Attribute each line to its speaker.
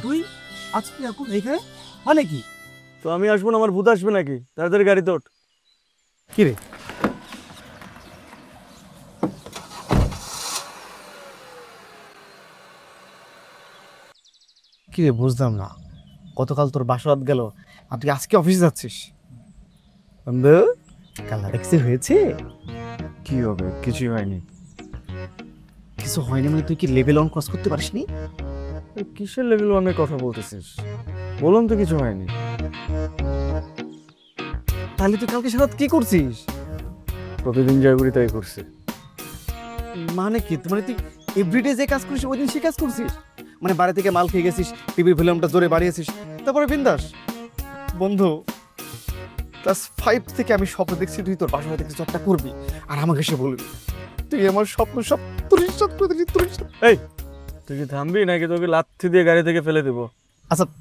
Speaker 1: তুই আজকে এখন এইখানে মানে কি?
Speaker 2: তো আমি আসবো না, আমার ভূত আসবে নাকি? তাড়াতাড়ি গাড়িতে ওঠ।
Speaker 1: কি রে? কি রে বুঝলাম না, গতকাল তোর বাসরাত গেল আর তুই আজকে অফিসে যাচ্ছিস? বন্ধু, কাল দেখছি হয়েছে?
Speaker 2: কি হবে? কিছুই হয়নি।
Speaker 1: কিছু হয়নি মানে তুই কি লেভেল অন ক্রস করতে পারিসনি?
Speaker 2: কিসের লেভেল ওয়ানের কথা বলতেছিস? বললাম তো কিছু হয়নি।
Speaker 1: তাহলে তুই কালকে সারাত কি করছিস?
Speaker 2: প্রতিদিন যাই করি তাই করছি।
Speaker 1: মানে কি, মানে তুই এভরিডে যে কাজ করিস ওই দিন সে কাজ করছিস? মানে বাড়ি থেকে মাল খেয়ে গেছিস, টিভির ভলিউমটা জোরে বাড়িয়েছিস, তারপরে বিন্দাস। বন্ধু, ক্লাস 5 থেকে আমি স্বপ্ন দেখছি তুই তোর বাসা থেকে কিছু একটা করবি আর আমাকে সে বলবি তুই আমার স্বপ্ন সব তুই।
Speaker 2: এই, তুই কি থামবি নাকি তোকে লাথি দিয়ে গাড়ি থেকে ফেলে দেবো?
Speaker 1: আচ্ছা